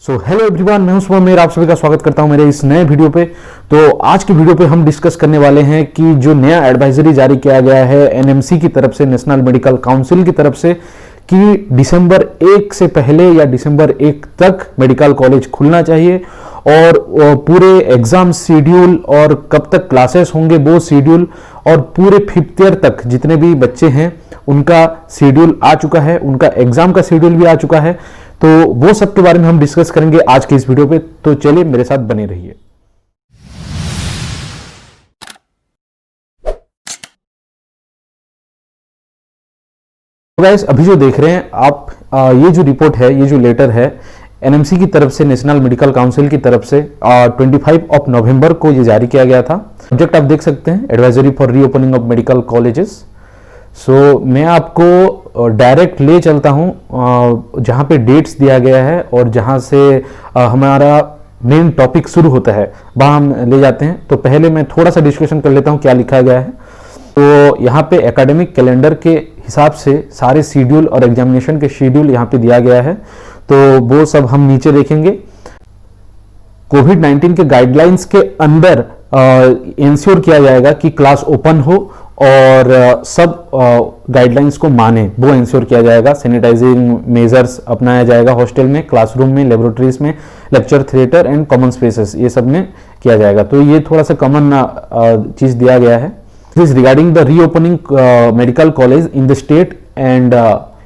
So hello everyone, मैं हूं शुभम मेर, आप सभी का स्वागत करता हूं मेरे इस नए वीडियो पे। तो आज की वीडियो पे हम डिस्कस करने वाले हैं कि जो नया एडवाइजरी जारी किया गया है एनएमसी की तरफ से, नेशनल मेडिकल काउंसिल की तरफ से, कि दिसंबर 1 से पहले या दिसंबर 1 तक मेडिकल कॉलेज खुलना चाहिए और पूरे एग्जाम शेड्यूल और कब तक क्लासेस होंगे वो शेड्यूल और पूरे 5th ईयर तक जितने भी बच्चे हैं उनका शेड्यूल आ चुका है, उनका एग्जाम का शेड्यूल भी आ चुका है। तो वो सब के बारे में हम डिस्कस करेंगे आज के इस वीडियो पे। तो चलिए मेरे साथ बने रहिए। गाइस, अभी जो देख रहे हैं आप, ये जो रिपोर्ट है, ये जो लेटर है एनएमसी की तरफ से, नेशनल मेडिकल काउंसिल की तरफ से 25 नवंबर को ये जारी किया गया था। सब्जेक्ट आप देख सकते हैं, advisory for reopening of medical colleges. So मैं आपको डायरेक्ट ले चलता हूं जहां पे डेट्स दिया गया है और जहां से हमारा मेन टॉपिक शुरू होता है वहां हम ले जाते हैं। तो पहले मैं थोड़ा सा डिस्कशन कर लेता हूं क्या लिखा गया है। तो यहाँ पे एकेडमिक कैलेंडर के हिसाब से सारे शेड्यूल और एग्जामिनेशन के शेड्यूल यहाँ पे दिया गया है, तो वो सब हम नीचे देखेंगे। कोविड-19 के गाइडलाइंस के अंदर इंश्योर किया जाएगा कि क्लास ओपन हो और सब गाइडलाइंस को माने, वो इंश्योर किया जाएगा। सैनिटाइजिंग मेजर्स अपनाया जाएगा हॉस्टल में, क्लासरूम में, लेबोरेटरीज में, lecture theatre and common spaces, ये सब में किया जाएगा। तो ये थोड़ा सा कॉमन चीज दिया गया है। This regarding the reopening medical college in the state and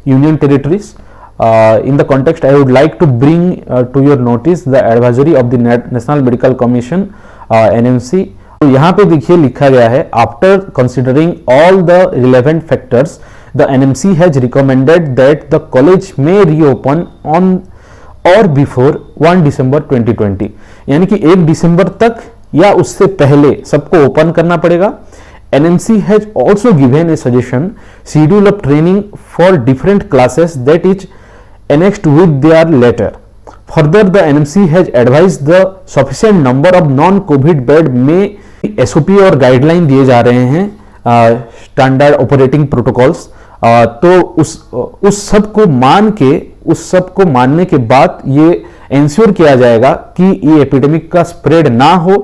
union territories. In the context, I would like to bring to your notice the advisory of the National Medical Commission NMC. तो यहाँ पे देखिए लिखा गया है, after considering all the relevant factors the NMC has recommended that the college में reopen on और before 1 दिसंबर 2020, यानी कि 1 दिसंबर तक या उससे पहले सबको ओपन करना पड़ेगा। NMC has also given a suggestion schedule of training for different classes that is annexed with their letter. Further, the NMC has advised the sufficient number of non-COVID bed में SOP और guideline दिए जा रहे हैं, standard operating protocols. तो उस सब को मान के, उस सब को मानने के बाद ये इंश्योर किया जाएगा कि ये एपिडेमिक का स्प्रेड ना हो,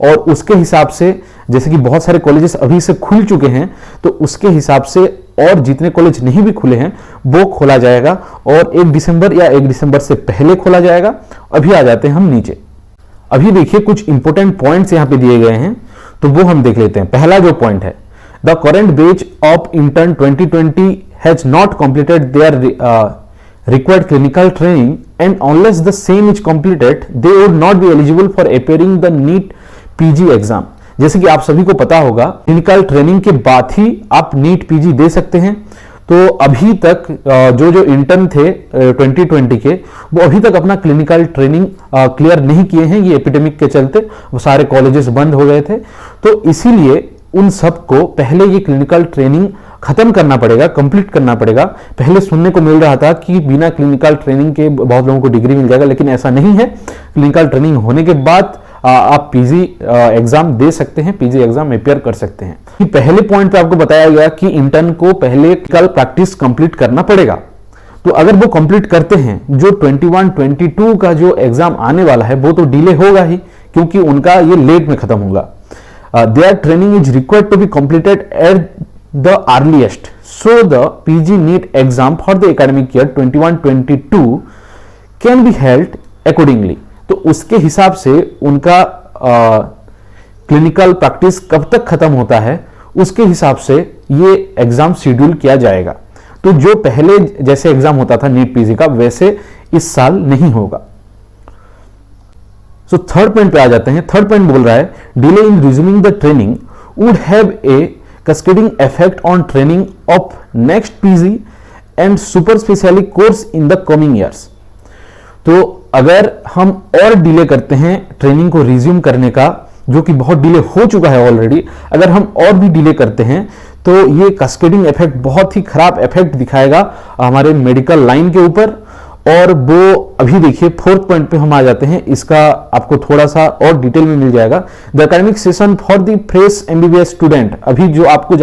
और उसके हिसाब से, जैसे कि बहुत सारे कॉलेजेस अभी से खुल चुके हैं, तो उसके हिसाब से और जितने कॉलेज नहीं भी खुले हैं वो खोला जाएगा और 1 दिसंबर या 1 दिसंबर से पहले खोला जाएगा। अभी आ जाते हैं हम नीचे। अभी देखिए कुछ इंपॉर्टेंट पॉइंट्स यहां पे दिए गए हैं, तो वो हम देख लेते हैं। पहला जो पॉइंट है, the current batch of intern 2020 has not completed there required clinical training and unless the same is completed they would not be eligible for appearing the NEET PG exam। जैसे कि आप सभी को पता होगा, क्लिनिकल ट्रेनिंग के बाद ही आप नीट पीजी दे सकते हैं। तो अभी तक जो इंटर्न थे 2020 के, वो अभी तक अपना क्लिनिकल ट्रेनिंग क्लियर नहीं किए हैं। ये एपिडेमिक के चलते वो सारे कॉलेजेस बंद हो गए थे, तो इसीलिए उन सबको पहले ये क्लिनिकल ट्रेनिंग खत्म करना पड़ेगा, कंप्लीट करना पड़ेगा। पहले सुनने को मिल रहा था कि बिना क्लिनिकल ट्रेनिंग के बहुत लोगों को डिग्री मिल जाएगा, लेकिन ऐसा नहीं है। क्लिनिकल ट्रेनिंग होने के बाद आप पीजी एग्जाम दे सकते हैं, पीजी एग्जाम अपियर कर सकते हैं। कि पहले पॉइंट पे आपको बताया गया कि इंटर्न को पहले कल प्रैक्टिस कंप्लीट करना पड़ेगा। तो अगर वो कंप्लीट करते हैं, जो 21-22 का जो एग्जाम आने वाला है वो तो डिले होगा ही, क्योंकि उनका ये लेट में खत्म होगा। There training is required to be completed at the earliest, so the PG NEET exam for the academic year 21-22 can be held accordingly। तो उसके हिसाब से उनका क्लिनिकल प्रैक्टिस कब तक खत्म होता है, उसके हिसाब से ये एग्जाम शेड्यूल किया जाएगा। तो जो पहले जैसे एग्जाम होता था नीट पीजी का, वैसे इस साल नहीं होगा। सो थर्ड पॉइंट पे आ जाते हैं। थर्ड पॉइंट बोल रहा है, delay in resuming the training would have a cascading effect on training of next PG and super specialty course in the coming years। तो अगर हम और डिले करते हैं ट्रेनिंग को रिज्यूम करने का, जो कि बहुत डिले हो चुका है ऑलरेडी, अगर हम और भी डिले करते हैं तो ये कैस्केडिंग इफेक्ट, बहुत ही खराब इफेक्ट दिखाएगा हमारे मेडिकल लाइन के ऊपर। और वो अभी देखिए 4th पॉइंट पे हम आ जाते हैं, इसका आपको थोड़ा सा और डिटेल में मिल जाएगा। The academic session for the fresh MBBS student, अभी जो आपको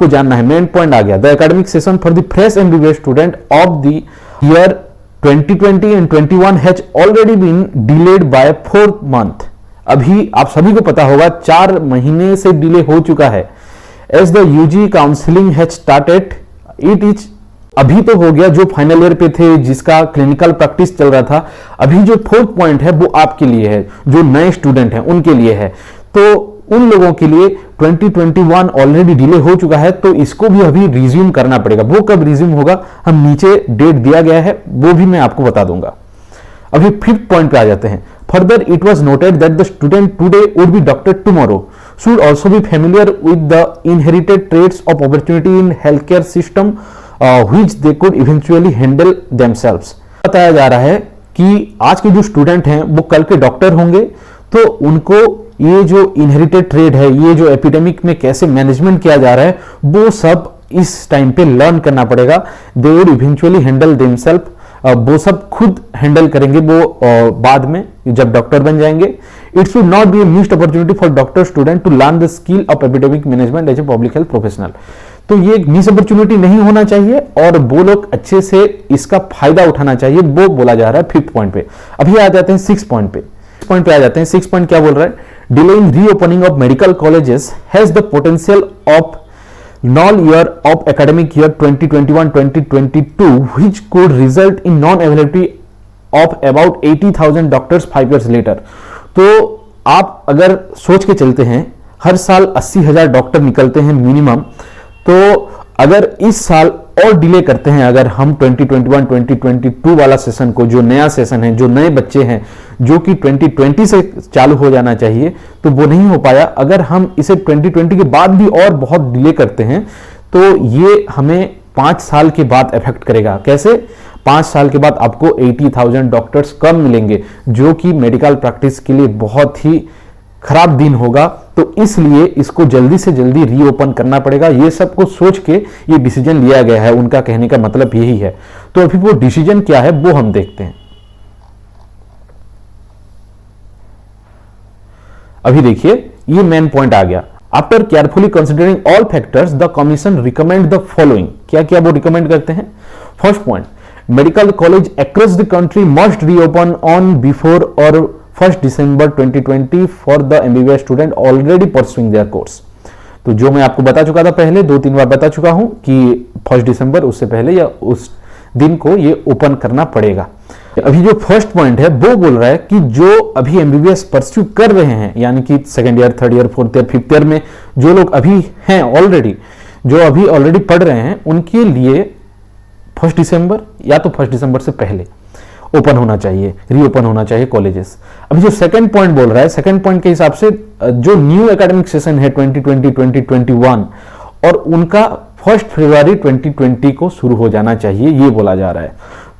जानना है मेन पॉइंट आ गया। The academic session for the fresh MBBS student of the year 2020 and 21 has already been delayed by 4 month। अभी आप सभी को पता होगा 4 महीने से डिले हो चुका है। As the UG counselling has started, it is अभी तो हो गया जो फाइनल ईयर पे थे, जिसका क्लिनिकल प्रैक्टिस चल रहा था। अभी जो 4th पॉइंट है वो आपके लिए है, जो नए स्टूडेंट हैं उनके लिए है। तो उन लोगों के लिए 2021 ऑलरेडी डिले हो चुका है, तो इसको भी अभी रिज्यूम करना पड़ेगा। वो कब रिज्यूम होगा, हम नीचे डेट दिया गया है, वो भी मैं आपको बता दूंगा। अभी 5th पॉइंट पे आ जाते हैं। Further it was noted that the student today would be doctor tomorrow should also be familiar with the inherited traits of opportunity in health care system which they could eventually handle themselves. बताया जा रहा है कि आज के जो student हैं वो कल के डॉक्टर होंगे, तो उनको ये जो इनहेरिटेड ट्रेड है, ये जो एपिडेमिक में कैसे मैनेजमेंट किया जा रहा है, वो सब इस टाइम पे लर्न करना पड़ेगा। They would eventually handle themselves, वो सब खुद हैंडल करेंगे वो बाद में जब डॉक्टर बन जाएंगे। It should not be a missed opportunity for doctor student to learn the skill of epidemic management as a public health professional. तो ये एक मिस अपॉर्चुनिटी नहीं होना चाहिए और वो लोग अच्छे से इसका फायदा उठाना चाहिए, वो बोला जा रहा है 5th पॉइंट पे। अभी आ जाते हैं 6th पॉइंट पे। 6th पॉइंट क्या बोल रहा है? Delay in reopening of medical colleges has the potential of null year of academic year 2021-2022 which could result in non-availability of about 80,000 doctors 5 years later। तो आप अगर सोच के चलते हैं, हर साल 80,000 डॉक्टर निकलते हैं मिनिमम, तो अगर इस साल और डिले करते हैं, अगर हम 2021-2022 वाला सेशन को, जो नया सेशन है, जो नए बच्चे हैं, जो कि 2020 से चालू हो जाना चाहिए, तो वो नहीं हो पाया। अगर हम इसे 2020 के बाद भी और बहुत डिले करते हैं, तो ये हमें 5 साल के बाद इफेक्ट करेगा। कैसे? 5 साल के बाद आपको 80,000 डॉक्टर्स कम मिलेंगे, जो कि मेडिकल प्रैक्टिस के लिए बहुत ही खराब दिन होगा। तो इसलिए इसको जल्दी से जल्दी रीओपन करना पड़ेगा। ये सब कुछ सोच के ये डिसीजन लिया गया है, उनका कहने का मतलब यही है। तो अभी वो डिसीजन क्या है वो हम देखते हैं। अभी देखिए, ये मेन पॉइंट आ गया। After carefully considering all factors the commission recommend the following. क्या क्या वो रिकमेंड करते हैं? First point, medical college across the country must reopen on before और 1 December 2020 for the MBBS student already pursuing their course. तो जो मैं आपको बता चुका था पहले, 2-3 बार बता चुका हूं कि 1 दिसंबर उससे पहले या उस दिन को ये ओपन करना पड़ेगा। अभी जो फर्स्ट पॉइंट है वो बोल रहा है कि जो अभी MBBS परस्यू कर रहे हैं, यानी कि 2nd year, 3rd year, 4th year, 5th year में जो लोग अभी हैं ऑलरेडी, जो अभी ऑलरेडी पढ़ रहे हैं, उनके लिए 1 दिसंबर या तो 1 दिसंबर से पहले ओपन होना चाहिए, रीओपन होना चाहिए कॉलेजेस। अभी जो सेकंड पॉइंट बोल रहा है, सेकंड पॉइंट के हिसाब से जो न्यू एकेडमिक सेशन है 2020-2021 और उनका 1 फरवरी 2020 को शुरू हो जाना चाहिए, ये बोला जा रहा है।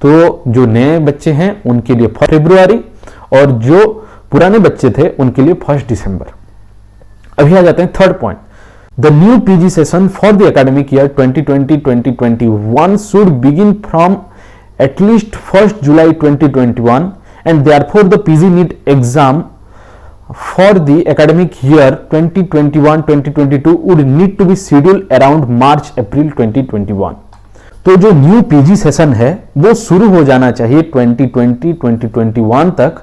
तो जो नए बच्चे हैं उनके लिए 1 फरवरी और जो पुराने बच्चे थे उनके लिए 1 दिसंबर। अभी आ जाते हैं 3rd point. The new PG session for the academic year 2020-2021 should begin from at least 1st July 2021 and therefore the PG NEET exam for the academic year 2021-2022 would need to be scheduled around March-April 2021। तो जो new PG session है वो शुरू हो जाना चाहिए 2020-2021 तक।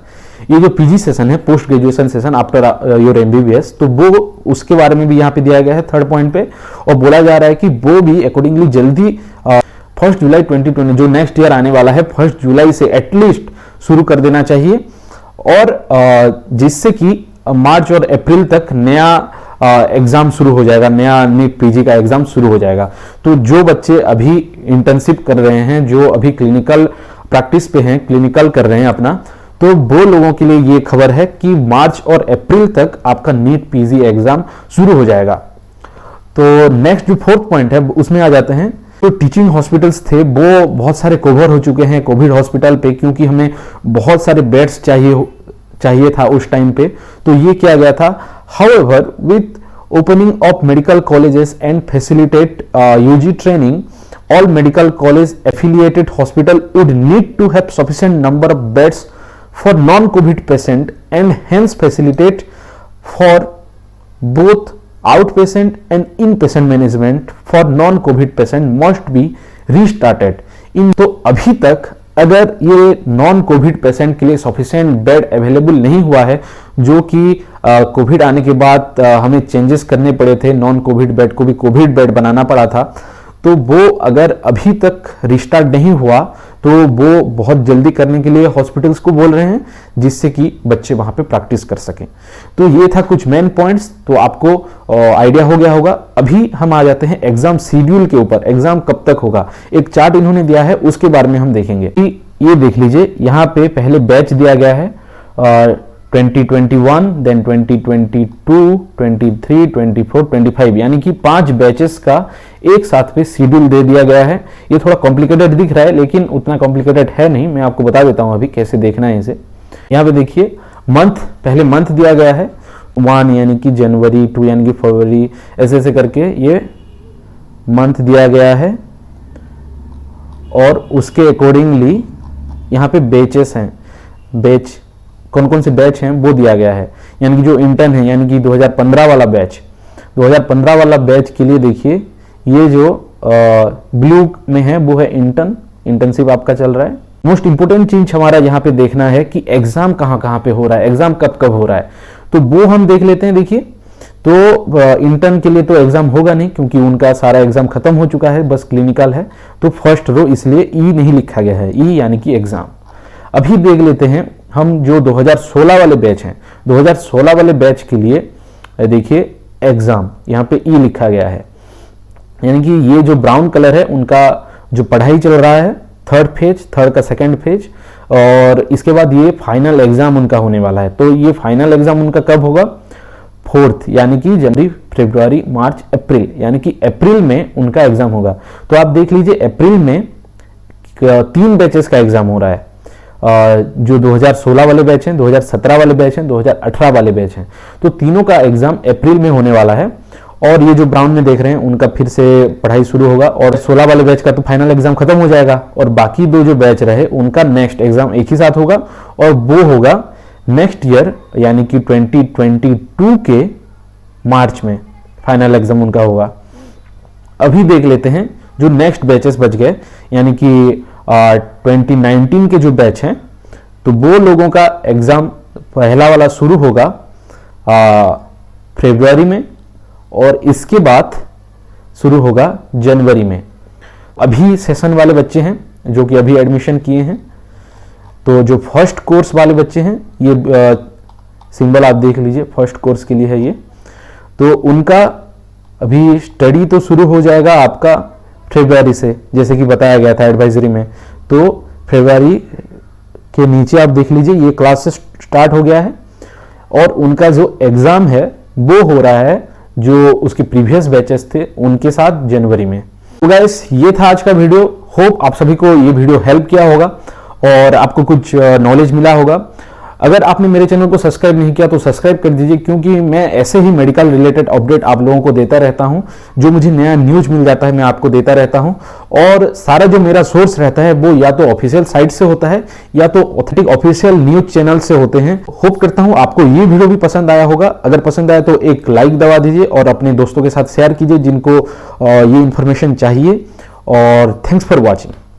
ये जो PG सेशन है, post graduation session after your MBBS, तो वो उसके बारे में भी यहाँ पे दिया गया है 3rd पॉइंट पे, और बोला जा रहा है कि वो भी अकॉर्डिंगली जल्दी 1 जुलाई 2020 जो नेक्स्ट ईयर आने वाला है 1 जुलाई से एटलीस्ट शुरू कर देना चाहिए, और जिससे कि मार्च और अप्रैल तक नया एग्जाम शुरू हो जाएगा, नया नीट PG का एग्जाम शुरू हो जाएगा। तो जो बच्चे अभी इंटर्नशिप कर रहे हैं, जो अभी क्लिनिकल प्रैक्टिस पे हैं, क्लिनिकल कर रहे हैं अपना, तो वो लोगों के लिए ये खबर है कि मार्च और अप्रैल तक आपका नीट PG एग्जाम शुरू हो जाएगा। तो नेक्स्ट जो 4th पॉइंट है उसमें आ जाते हैं। तो टीचिंग हॉस्पिटल्स थे वो बहुत सारे कवर हो चुके हैं कोविड हॉस्पिटल पे, क्योंकि हमें बहुत सारे बेड्स चाहिए था उस टाइम पे, तो ये किया गया था। However with opening of medical colleges and facilitate UG training, all medical college affiliated hospital would need to have sufficient number of beds for non-COVID patient and hence facilitate for both outpatient and inpatient management for non-COVID patient must be restarted in। तो अभी तक अगर ये non Covid patient के लिए sufficient bed available नहीं हुआ है, जो कि कोविड आने के बाद हमें चेंजेस करने पड़े थे, नॉन कोविड बेड को भी कोविड बेड बनाना पड़ा था, तो वो अगर अभी तक रिस्टार्ट नहीं हुआ तो वो बहुत जल्दी करने के लिए हॉस्पिटल्स को बोल रहे हैं, जिससे कि बच्चे वहां पे प्रैक्टिस कर सकें। तो ये था कुछ मेन पॉइंट्स, तो आपको आइडिया हो गया होगा। अभी हम आ जाते हैं एग्जाम शेड्यूल के ऊपर, एग्जाम कब तक होगा। एक चार्ट इन्होंने दिया है, उसके बारे में हम देखेंगे। ये देख लीजिए, यहाँ पे पहले बैच दिया गया है 2021, देन 2022, 23, 24, 25, यानी कि 5 बैचेस का एक साथ पे शेड्यूल दे दिया गया है। ये थोड़ा कॉम्प्लिकेटेड दिख रहा है, लेकिन उतना कॉम्प्लिकेटेड है नहीं। मैं आपको बता देता हूं अभी कैसे देखना है इसे। यहाँ पे देखिए, मंथ, पहले मंथ दिया गया है 1 यानी कि जनवरी, 2 यानी कि फरवरी, ऐसे ऐसे करके ये मंथ दिया गया है। और उसके अकॉर्डिंगली यहाँ पे बैचेस हैं, बैच कौन कौन से बैच हैं वो दिया गया है। यानी कि जो इंटर्न है, यानी कि 2015 वाला बैच, 2015 वाला बैच के लिए देखिए, ये जो ब्लू में है वो है इंटर्नशिप आपका चल रहा है। मोस्ट इंपोर्टेंट चीज हमारा यहाँ पे देखना है कि एग्जाम कहाँ पे हो रहा है, एग्जाम कब कब हो रहा है, तो वो हम देख लेते हैं। देखिए, तो इंटर्न के लिए तो एग्जाम होगा नहीं, क्योंकि उनका सारा एग्जाम खत्म हो चुका है, बस क्लिनिकल है। तो फर्स्ट रो इसलिए ई नहीं लिखा गया है, ई यानी कि एग्जाम। अभी देख लेते हैं हम जो 2016 वाले बैच हैं, 2016 वाले बैच के लिए देखिए एग्जाम यहाँ पे ई लिखा गया है। यानी कि ये जो ब्राउन कलर है, उनका जो पढ़ाई चल रहा है, थर्ड का सेकंड फेज, और इसके बाद ये फाइनल एग्जाम उनका होने वाला है। तो ये फाइनल एग्जाम उनका कब होगा? 4th, यानी कि जनवरी, फरवरी, मार्च, अप्रैल, यानी कि अप्रैल में उनका एग्जाम होगा। तो आप देख लीजिए, अप्रैल में 3 बैचेस का एग्जाम हो रहा है। जो 2016 वाले बैच हैं, 2017 वाले बैच हैं, 2018 वाले बैच हैं, तो तीनों का एग्जाम अप्रैल में होने वाला है। और ये जो ब्राउन में देख रहे हैं, उनका फिर से पढ़ाई शुरू होगा, और 16 वाले बैच का तो फाइनल एग्जाम खत्म हो जाएगा, और बाकी 2 जो बैच रहे उनका नेक्स्ट एग्जाम एक ही साथ होगा, और वो होगा नेक्स्ट ईयर, यानी कि 2022 के मार्च में फाइनल एग्जाम उनका होगा। अभी देख लेते हैं जो नेक्स्ट बैचेस बच गए, यानी कि 2019 के जो बैच हैं, तो वो लोगों का एग्जाम पहला वाला शुरू होगा फरवरी में, और इसके बाद शुरू होगा जनवरी में। अभी सेशन वाले बच्चे हैं जो कि अभी एडमिशन किए हैं, तो जो फर्स्ट कोर्स वाले बच्चे हैं, ये सिंबल आप देख लीजिए, फर्स्ट कोर्स के लिए है ये, तो उनका अभी स्टडी तो शुरू हो जाएगा आपका फरवरी से, जैसे कि बताया गया था एडवाइजरी में। तो फरवरी के नीचे आप देख लीजिए, ये क्लास स्टार्ट हो गया है, और उनका जो एग्जाम है वो हो रहा है जो उसके प्रीवियस बैचेस थे उनके साथ जनवरी में। तो गाइस, ये था आज का वीडियो। होप आप सभी को ये वीडियो हेल्प किया होगा और आपको कुछ नॉलेज मिला होगा। अगर आपने मेरे चैनल को सब्सक्राइब नहीं किया तो सब्सक्राइब कर दीजिए, क्योंकि मैं ऐसे ही मेडिकल रिलेटेड अपडेट आप लोगों को देता रहता हूं। जो मुझे नया न्यूज मिल जाता है मैं आपको देता रहता हूं, और सारा जो मेरा सोर्स रहता है वो या तो ऑफिशियल साइट से होता है या तो ऑथेंटिक ऑफिशियल न्यूज चैनल से होते हैं। होप करता हूं आपको ये वीडियो भी पसंद आया होगा। अगर पसंद आया तो एक लाइक दबा दीजिए और अपने दोस्तों के साथ शेयर कीजिए जिनको ये इंफॉर्मेशन चाहिए। और थैंक्स फॉर वॉचिंग।